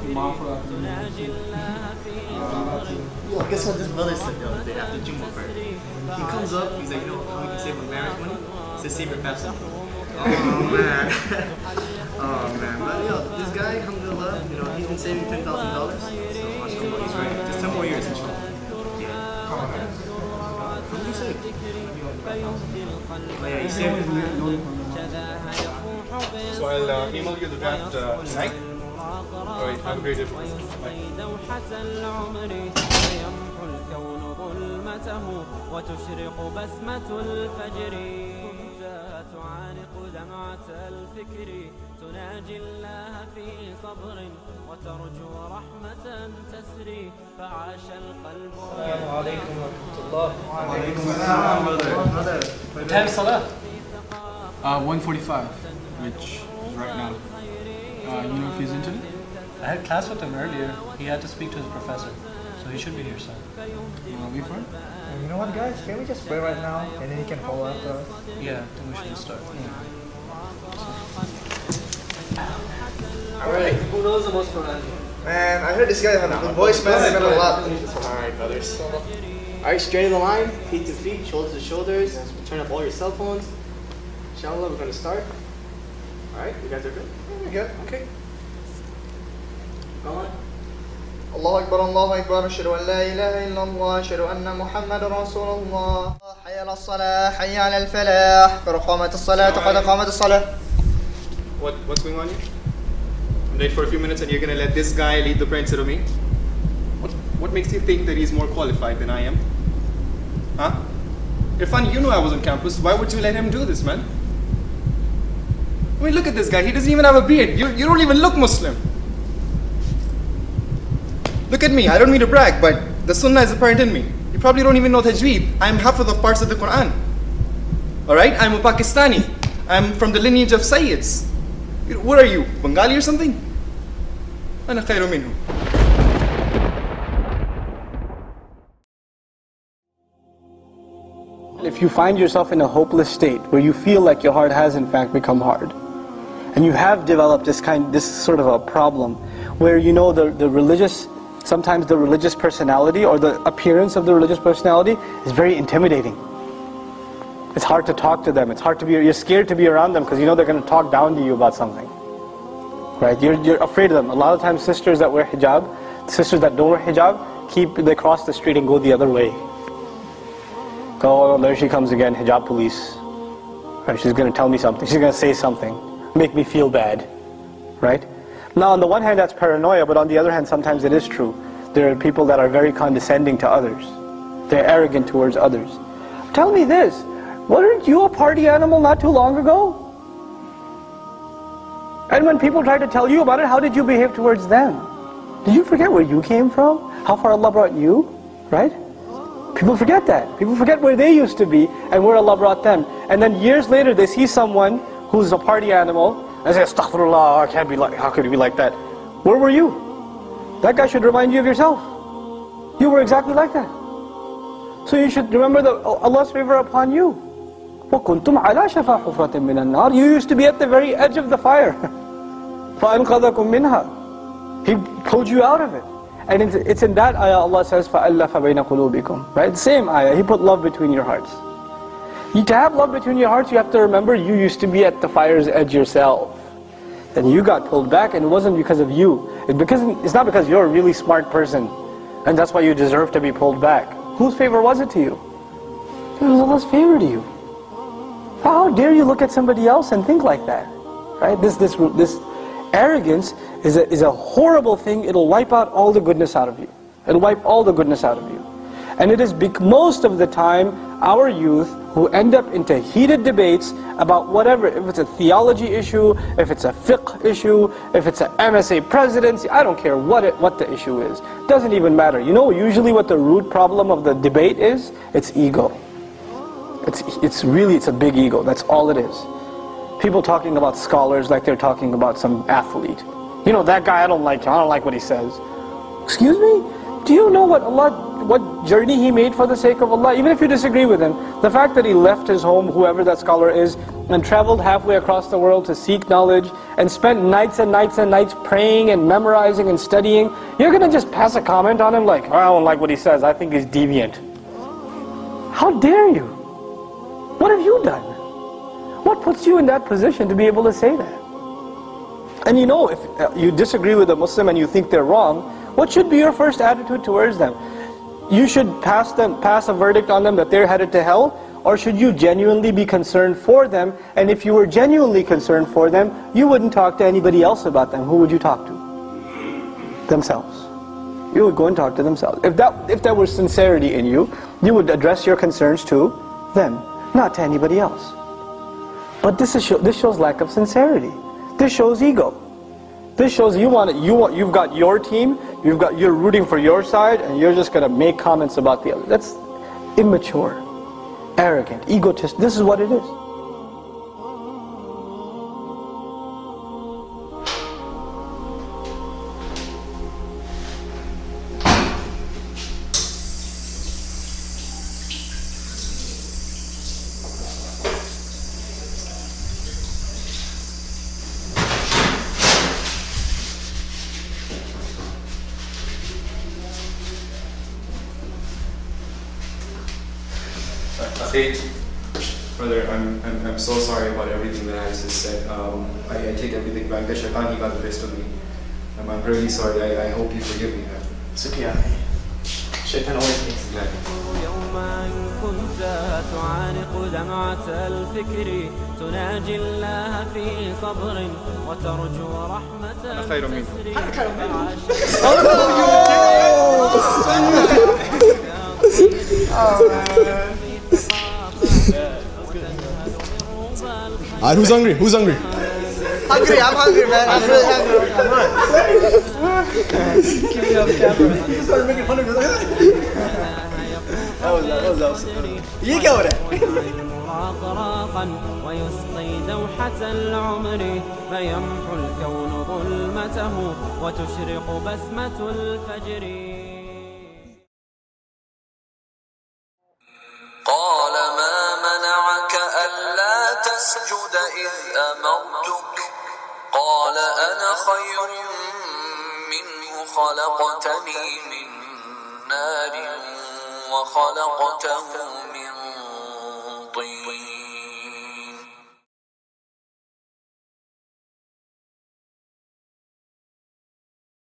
Yo, guess what this brother said the other day after Jumu'ah prayer? He comes up, he's like, you know how we can save on marriage money? He says, save your FAFSA. Oh man. Oh man. But yo, this guy, alhamdulillah, you know, he's been saving $10,000. So mashallah, he's ready. Just 10 more years, inshallah. Yeah. How did you save? Oh yeah, he saved. So I'll email you the draft tonight. Alright, have a great day. وتشرق بسمة الفجر كنت تعانق دمعة الفكر تناجي الله في صبر وترجو رحمة تسري فعاش القلب. السلام عليكم ورحمة الله. وعليكم السلام. What time is Salah? 1:45, which is right now. You know if he's into it? I had class with him earlier. He had to speak to his professor, so he should be here soon. You want to wait for it? You know what, guys? Can we just pray right now, and then he can follow after us? Yeah, I think we should just start. Alright. Who knows the most Quran? Man, I heard this guy had a good voice, man. I met a lot. Alright, brothers. Alright, straight in the line, feet to feet, shoulders to shoulders. Turn up all your cell phones. Inshallah, we're going to start. Alright, you guys are good? We're good. Okay. Go on. الله أكبر الله أكبر أشهد أن لا إله إلا الله أشهد أن محمد رسول الله حي على الصلاة حي على الفلاح قد قامت الصلاة قد قامت الصلاة. What's going on here? I'm late for a few minutes and you're going to let this guy lead the prayer instead of me? What makes you think that he's more qualified than I am? Huh? Irfan, you know I was on campus. Why would you let him do this, man? I mean, look at this guy. He doesn't even have a beard. You don't even look Muslim. Look at me. I don't mean to brag, but the sunnah is apparent in me. You probably don't even know tajweed. I'm half of the parts of the Quran. Alright? I'm a Pakistani. I'm from the lineage of Sayyids. What are you, Bengali or something? أنا خير منه. If you find yourself in a hopeless state where you feel like your heart has in fact become hard, and you have developed this sort of a problem where you know sometimes the religious personality or the appearance of the religious personality is very intimidating. It's hard to talk to them. You're scared to be around them because you know they're going to talk down to you about something. Right? You're afraid of them. A lot of times sisters that wear hijab, sisters that don't wear hijab, they cross the street and go the other way. Oh, there she comes again, hijab police. Right? She's going to tell me something. She's going to say something. Make me feel bad. Right? Now, on the one hand, that's paranoia, but on the other hand, sometimes it is true. There are people that are very condescending to others. They're arrogant towards others. Tell me this, weren't you a party animal not too long ago? And when people try to tell you about it, how did you behave towards them? Did you forget where you came from? How far Allah brought you? Right? People forget that. People forget where they used to be and where Allah brought them. And then years later, they see someone who's a party animal, and say, astaghfirullah, I can't be like, how could he be like that? Where were you? That guy should remind you of yourself. You were exactly like that. So you should remember Allah's favor upon you. وَكُنْتُمْ عَلَى شَفَا حُفْرَةٍ مِّنَ النَّارِ. You used to be at the very edge of the fire. فَأَنْقَذَكُمْ مِنْهَا. He pulled you out of it. And it's in that ayah Allah says, فَأَلَّفَ بَيْنَ قُلُوبِكُمْ. Right? Same ayah. He put love between your hearts. To have love between your hearts, you have to remember you used to be at the fire's edge yourself. And you got pulled back, and it wasn't because of you. It's not because you're a really smart person, and that's why you deserve to be pulled back. Whose favor was it to you? It was Allah's favor to you. How dare you look at somebody else and think like that? Right? This arrogance is a horrible thing. It'll wipe out all the goodness out of you. It'll wipe all the goodness out of you. And it is most of the time our youth who end up into heated debates about whatever, if it's a theology issue, if it's a fiqh issue, if it's an MSA presidency, I don't care what the issue is. Doesn't even matter. You know usually what the root problem of the debate is? It's ego. It's a big ego. That's all it is. People talking about scholars like they're talking about some athlete. You know, that guy, I don't like what he says. Excuse me? Do you know what journey he made for the sake of Allah? Even if you disagree with him, the fact that he left his home, whoever that scholar is, and traveled halfway across the world to seek knowledge, and spent nights and nights and nights praying and memorizing and studying, you're going to just pass a comment on him like, oh, I don't like what he says, I think he's deviant. How dare you? What have you done? What puts you in that position to be able to say that? And you know, if you disagree with a Muslim and you think they're wrong, what should be your first attitude towards them? You should pass a verdict on them that they're headed to hell, or should you genuinely be concerned for them? And if you were genuinely concerned for them, you wouldn't talk to anybody else about them. Who would you talk to? Themselves. You would go and talk to themselves. If there was sincerity in you, you would address your concerns to them, not to anybody else. But this shows lack of sincerity. This shows ego. This shows you've got your team, you're rooting for your side, and you're just going to make comments about the other. That's immature, arrogant, egotist. This is what it is. Brother, I'm so sorry about everything that I just said. I take everything back. The shaitan, he got the best of me. I'm really sorry. I hope you forgive me. It's okay. Shaitan always makes it. يوما كنت تعانق دمعة الفكر تناجي الله في صبر وترجو رحمة تسري Alright, who's hungry? Who's hungry? Hungry, I'm hungry, man. I'm really hungry. Keep me off camera. You started making fun of me. That was awesome. You go with it. ويسقي دوحة العمر فيمحو الكون ظلمته وتشرق بسمة الفجر. قال ما منعك ألا تسجد إذ أمرتك قال أنا خير منه خلقتني من نار وخلقته